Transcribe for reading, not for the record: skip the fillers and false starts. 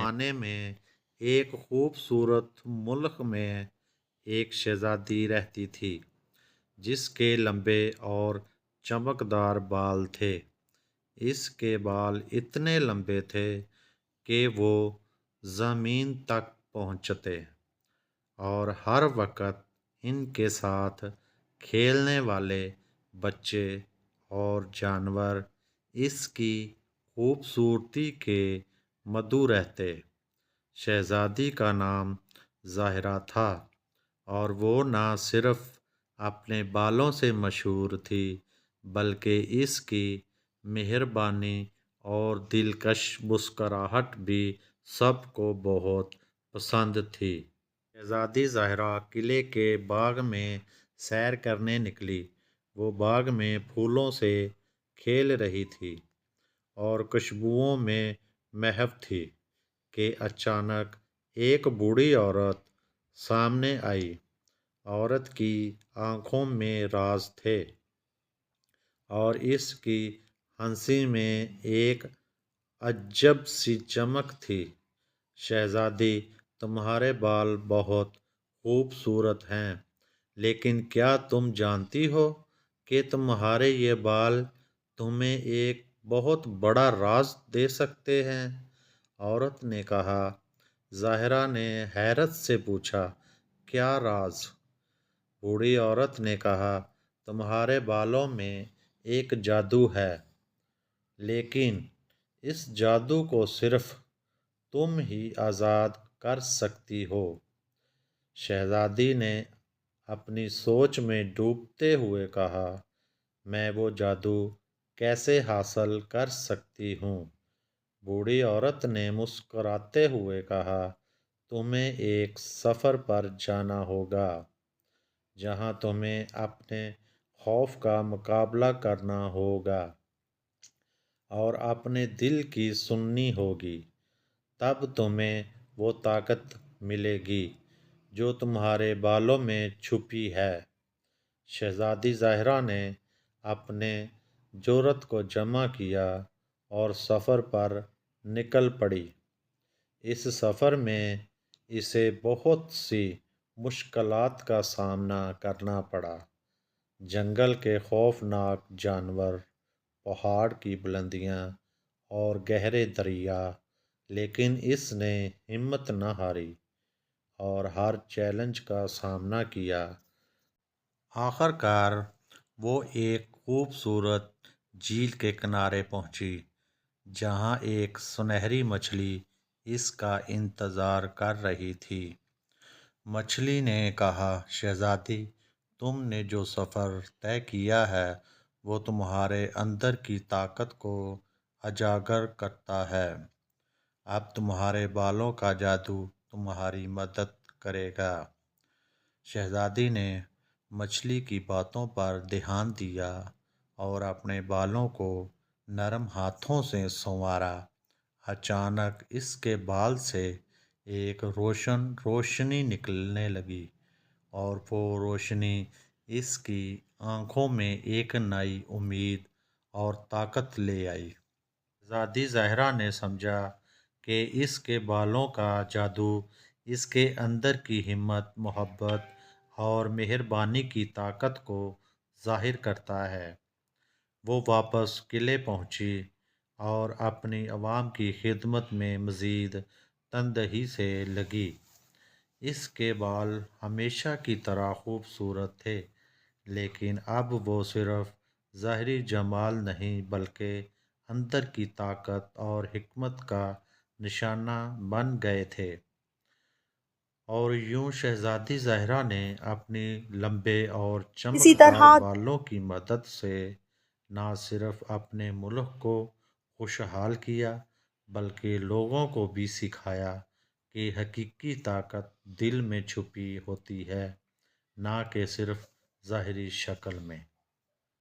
زمانے میں ایک خوبصورت ملک میں ایک شہزادی رہتی تھی جس کے لمبے اور چمکدار بال تھے۔ اس کے بال اتنے لمبے تھے کہ وہ زمین تک پہنچتے اور ہر وقت ان کے ساتھ کھیلنے والے بچے اور جانور اس کی خوبصورتی کے مدعو رہتے۔ شہزادی کا نام زاہرہ تھا اور وہ نہ صرف اپنے بالوں سے مشہور تھی بلکہ اس کی مہربانی اور دلکش مسکراہٹ بھی سب کو بہت پسند تھی۔ شہزادی زاہرہ قلعے کے باغ میں سیر کرنے نکلی۔ وہ باغ میں پھولوں سے کھیل رہی تھی اور خوشبوؤں میں محو تھی کہ اچانک ایک بوڑھی عورت سامنے آئی۔ عورت کی آنکھوں میں راز تھے اور اس کی ہنسی میں ایک عجب سی چمک تھی۔ شہزادی، تمہارے بال بہت خوبصورت ہیں، لیکن کیا تم جانتی ہو کہ تمہارے یہ بال تمہیں ایک بہت بڑا راز دے سکتے ہیں؟ عورت نے کہا۔ زاہرہ نے حیرت سے پوچھا، کیا راز؟ بوڑھی عورت نے کہا، تمہارے بالوں میں ایک جادو ہے، لیکن اس جادو کو صرف تم ہی آزاد کر سکتی ہو۔ شہزادی نے اپنی سوچ میں ڈوبتے ہوئے کہا، میں وہ جادو کیسے حاصل کر سکتی ہوں؟ بوڑھی عورت نے مسکراتے ہوئے کہا، تمہیں ایک سفر پر جانا ہوگا جہاں تمہیں اپنے خوف کا مقابلہ کرنا ہوگا اور اپنے دل کی سننی ہوگی۔ تب تمہیں وہ طاقت ملے گی جو تمہارے بالوں میں چھپی ہے۔ شہزادی زاہرہ نے اپنے جرأت کو جمع کیا اور سفر پر نکل پڑی۔ اس سفر میں اسے بہت سی مشکلات کا سامنا کرنا پڑا۔ جنگل کے خوفناک جانور، پہاڑ کی بلندیاں اور گہرے دریا، لیکن اس نے ہمت نہ ہاری اور ہر چیلنج کا سامنا کیا۔ آخر کار وہ ایک خوبصورت جھیل کے کنارے پہنچی جہاں ایک سنہری مچھلی اس کا انتظار کر رہی تھی۔ مچھلی نے کہا، شہزادی، تم نے جو سفر طے کیا ہے وہ تمہارے اندر کی طاقت کو اجاگر کرتا ہے۔ اب تمہارے بالوں کا جادو تمہاری مدد کرے گا۔ شہزادی نے مچھلی کی باتوں پر دھیان دیا اور اپنے بالوں کو نرم ہاتھوں سے سنوارا۔ اچانک اس کے بال سے ایک روشن روشنی نکلنے لگی اور وہ روشنی اس کی آنکھوں میں ایک نئی امید اور طاقت لے آئی۔ شہزادی زاہرہ نے سمجھا کہ اس کے بالوں کا جادو اس کے اندر کی ہمت، محبت اور مہربانی کی طاقت کو ظاہر کرتا ہے۔ وہ واپس قلعے پہنچی اور اپنی عوام کی خدمت میں مزید تندہی سے لگی۔ اس کے بال ہمیشہ کی طرح خوبصورت تھے، لیکن اب وہ صرف ظاہری جمال نہیں بلکہ اندر کی طاقت اور حکمت کا نشانہ بن گئے تھے۔ اور یوں شہزادی زاہرہ نے اپنی لمبے اور اسی چمکدار طرح بالوں کی مدد سے نہ صرف اپنے ملک کو خوشحال کیا بلکہ لوگوں کو بھی سکھایا کہ حقیقی طاقت دل میں چھپی ہوتی ہے، نہ کہ صرف ظاہری شکل میں۔